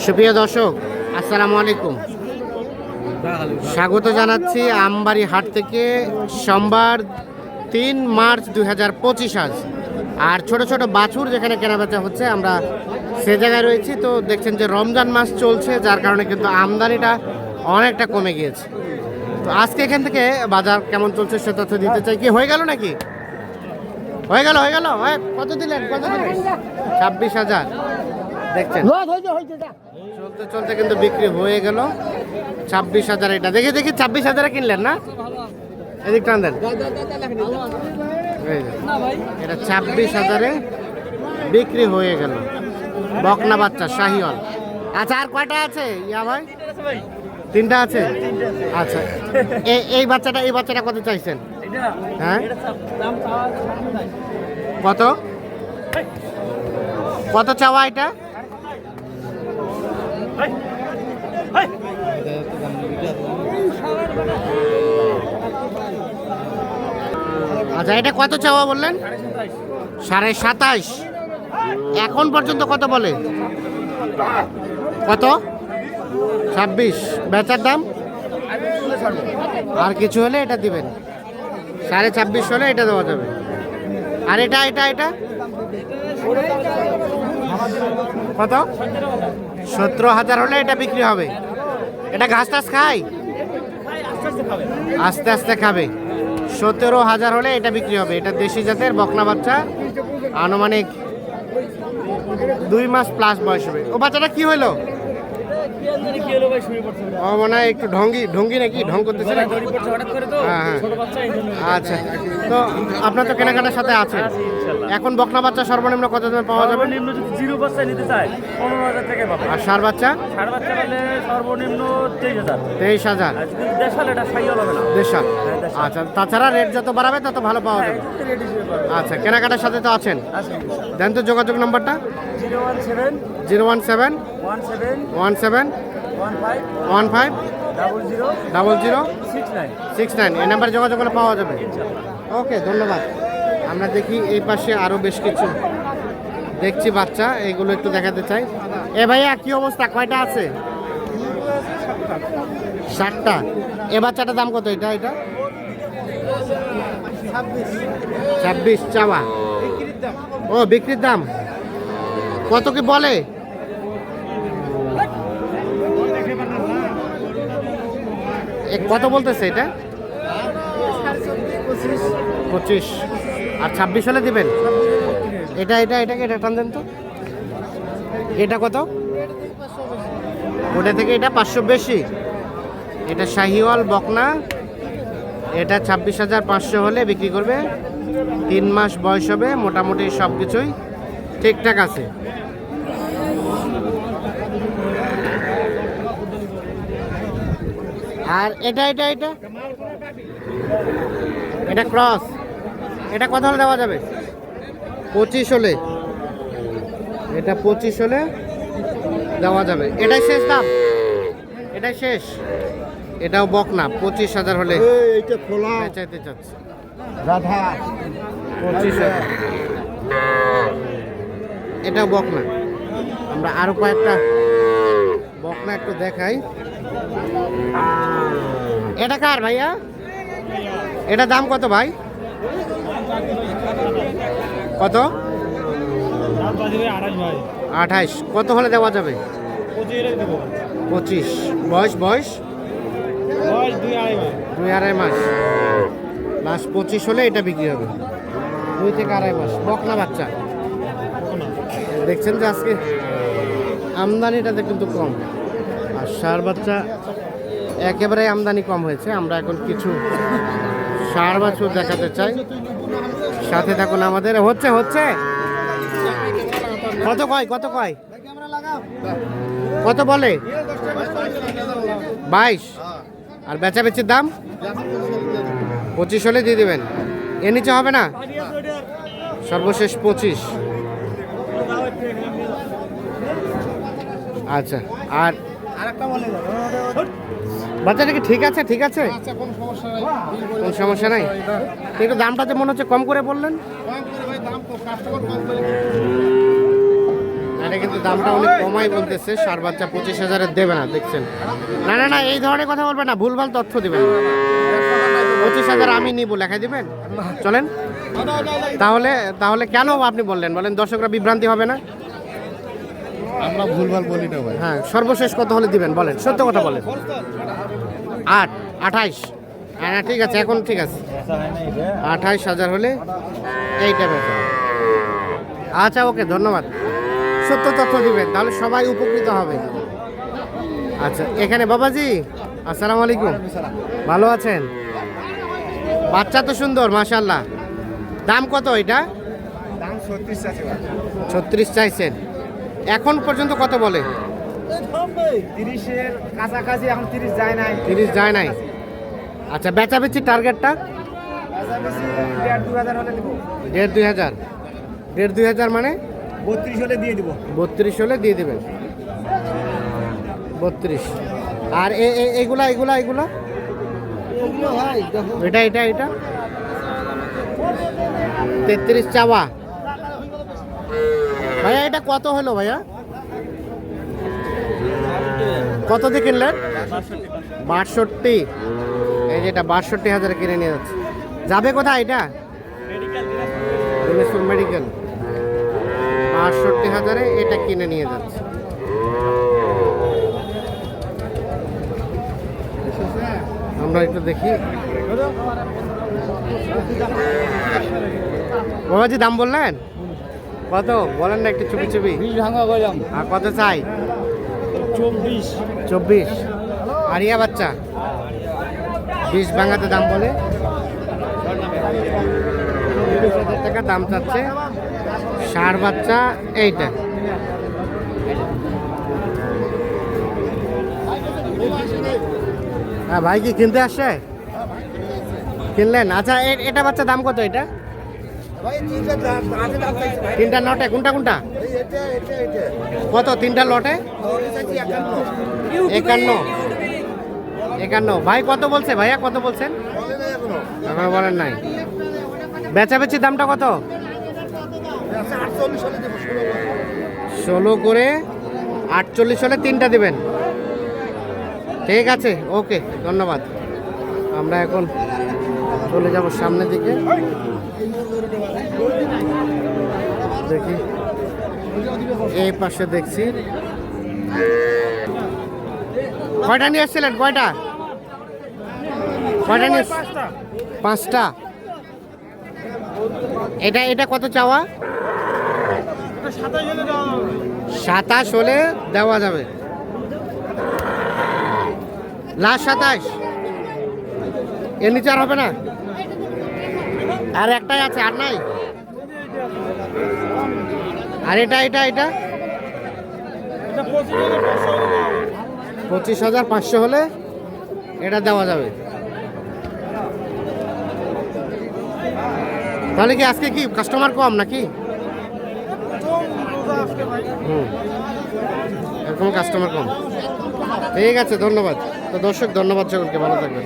সুপ্রিয় দর্শক, আসসালামু আলাইকুম। স্বাগত জানাচ্ছি আমবাড়ি হাট থেকে। সোমবার 3 মার্চ 2025 আজ। আর ছোট ছোট বাছুর যেখানে কেনাবেচা হচ্ছে, আমরা সে জায়গায় রয়েছি। তো দেখছেন যে রমজান মাস চলছে, যার কারণে কিন্তু আমদানিটা অনেকটা কমে গিয়েছে। তো আজকে এখান থেকে বাজার কেমন চলছে সে তথ্য দিতে চাই। কি হয়ে গেল নাকি? হয়ে গেল কত দিলেন? 26,000 দেখছেন। চলতে চলতে কিন্তু বিক্রি হয়ে গেল 26,000। এটা দেখি 26,000 কিনলেন না? এদিক টান দেন। এটা 26,000 বিক্রি হয়ে গেল। বকনা বাচ্চা শাহিওয়াল। আচ্ছা, আর কয়টা আছে ইয়া ভাই? 3টা আছে। আচ্ছা, এই বাচ্চাটা কত চাইছেন? হ্যাঁ, কত চাওয়া এটা? আচ্ছা, এটা কত চাওয়া বললেন? 27.5। এখন পর্যন্ত কত বলে? কত? 26। বেচার দাম আর কিছু হলে এটা দিবেন। 26.5 হলে এটা দেওয়া যাবে। আর এটা কত? 17,000 হলে এটা বিক্রি হবে। এটা ঘাস টাস খায়? আস্তে আস্তে খাবে। 17,000 হলে এটা বিক্রি হবে। এটা দেশি জাতের বকনা বাচ্চা, আনুমানিক 2 মাস প্লাস বয়স হবে। ও বাচ্চাটা কি হইলো? ও মনে হয় একটু ঢঙ্গি নাকি ঢং করতেছে। হ্যাঁ, আচ্ছা। তো আপনার তো কেনাকাটার সাথে আছে। এখন বকনা বাচ্চা সর্বনিম্ন কত দামে পাওয়া যাবে? জিরো বাচ্চা নিতে চাই 15,000 টাকা পাবে। আর ষাঁড় বাচ্চা? ষাঁড় বাচ্চা বলে সর্বনিম্ন 23,000। 23,000 দেশাল, এটা শাহিওয়াল হবে না। দেশাল। আচ্ছা, তাছাড়া রেট যত বাড়াবে তত ভালো পাওয়া যাবে। আচ্ছা, কেনাকাটার সাথে তো আছেন। দেন তো যোগাযোগ নাম্বারটা। 017 17 15 0069। এই নাম্বারে যোগাযোগ করলে পাওয়া যাবে। ওকে, ধন্যবাদ। আমরা দেখি এই পাশে আরও বেশ কিছু দেখছি বাচ্চা, এগুলো একটু দেখাতে চাই। এ ভাইয়া, কি অবস্থা? কয়টা আছে? 60টা। এ বাচ্চাটার দাম কত? এটা 26 চাওয়া। ও, বিক্রির দাম কত কি বলে? কত বলতেছে এটা? 25। আর 26 হলে দিবেন। এটাকে টান দেন তো। এটা কত? ওটা থেকে এটা 500 বেশি। এটা শাহিওয়াল বকনা। এটা 26,500 হলে বিক্রি করবে। 3 মাস বয়স হবে। মোটামুটি সব কিছুই ঠিকঠাক আছে। আর এটা ক্রস। এটা কত হলে দেওয়া যাবে? 25 হলে। এটা 25 হলে দেওয়া যাবে। এটাই শেষ দাম? এটাই শেষ? এটাও বকনা। 25,000 হলে এইটা খোলা চাইতে চাচ্ছে। রাধা 25,000। এটাও বকনা। আমরা আরো কয়েকটা বকনা একটু দেখাই। এটা কার ভাইয়া? এটা দাম কত ভাই? কত? 28। কত হলে দেওয়া যাবে? 25। বয়স 2-2.5 মাস। লাস্ট 25 হলে এটা বিক্রি হবে। 2 থেকে 2.5 মাস বকনা বাচ্চা। দেখছেন যে আজকে আমদানিটাতে কিন্তু কম। আর ষাঁড় বাচ্চা একেবারে আমদানি কম হয়েছে। আমরা এখন কিছু ষাঁড় বাছুর দেখাতে চাই। সাথে থাকুন আমাদের। হচ্ছে কত কয়? কত বলে? 22। আর বেচাবেচির দাম 25 হলে দিয়ে দেবেন। এর নিচে হবে না? সর্বশেষ 25। আচ্ছা, আর বাচ্চাটা কি ঠিক আছে? কোনো সমস্যা নাই। একটু দামটা যে মনে হচ্ছে কম করে বললেন। এখানে কিন্তু দামটা অনেক কমাই বলতেছে, ষাঁড় বাচ্চা 25,000 দেবে না, দেখছেন। না না না, এই ধরনের কথা বলবেন না, ভুলভাল তথ্য দিবেন। 25,000 আমি নিব, লেখাই দিবেন, চলেন। তাহলে তাহলে কেন আপনি বললেন, বলেন, দর্শকরা বিভ্রান্তি হবে না? আমরা ভুলভাল বলি না ভাই। হ্যাঁ, সর্বশেষ কত হলে দিবেন বলেন, সত্য কথা বলেন। 28। হ্যাঁ ঠিক আছে, এখন ঠিক আছে, 28,000 হলে এইটা বেচা। আচ্ছা ওকে, ধন্যবাদ। সত্য তথ্য দিবেন, তাহলে সবাই উপকৃত হবে। আচ্ছা, এখানে বাবাজি, আসসালামু আলাইকুম, ভালো আছেন? বাচ্চা তো সুন্দর মাশাআল্লাহ। দাম কত এটা? দাম 36 আছে ভাই। 36 চাইছেন, এখন পর্যন্ত কত বলে? 30 এর কাছাকাছি, এখন 30 যায় নাই। 30 যায় নাই। আচ্ছা, বেচাবেচি টার্গেটটা? কাছাকাছি 1.5-2,000 হলে দিব। 1.5-2,000। 1.5-2,000 মানে 32 হলে দিয়ে দিব। 32 হলে দিয়ে দেবেন। 32। আর এগুলা এগুলা এগুলা এগুলো ভাই দেখো, এটা এটা এটা 33 চাওয়া। ভাইয়া এটা কত হলো ভাইয়া? কত দিয়ে কিনলেন? 62। এই যে এটা 62,000 কিনে নিয়ে যাচ্ছে। যাবে কোথায় এটা? দিনাজপুর মেডিকেল। 62,000 এটা কিনে নিয়ে যাচ্ছে। আমরা একটু দেখি। বাবাজি দাম বললেন কত? বলেন না একটু চুপি চুপি। 20 ভাঙা গেলাম। আর কত চাই? 24। 24। আরিয়া বাচ্চা 20 ভাঙাতে দাম বলে। 20,000 টাকা দাম চাচ্ছে। ষাঁড় বাচ্চা এইটা। হ্যাঁ ভাই, কি কিনতে আসছে? কিনলেন? আচ্ছা, এটা বাচ্চা দাম কত এটা? ভাই তিনটা দাম আছে, দাম চাইছে ভাই। তিনটা লটে কোনটা কোনটা? এটা কত তিনটা লটে? চাইছি 51। 51 ভাই কত বলছে? ভাইয়া কত বলছেন? বলে না এখনো। এখনো বলেন নাই। বেচাবেচি দামটা কত? 48 হলে দেব। 16 করে 48 হলে তিনটা দিবেন। ঠিক আছে, ওকে, ধন্যবাদ। আমরা এখন চলে যাব সামনের দিকে, দেখি এই পাশে দেখছি। কয়টা নিয়ে এসেছিলেন? কয়টা কয়টা নিয়ে? 5টা। এটা এটা কত চাওয়া? 27 হলে দেওয়া যাবে। লাস্ট 27। এর নিচে আর হবে না? আর একটাই আছে, আর নাই? আর এটা এটা এটা 25,500 হলে এটা দেওয়া যাবে। তাহলে কি আজকে কি কাস্টমার কম নাকি? এরকম কাস্টমার কম। ঠিক আছে, ধন্যবাদ। তো দর্শক, ধন্যবাদ সকলকে, ভালো থাকবেন।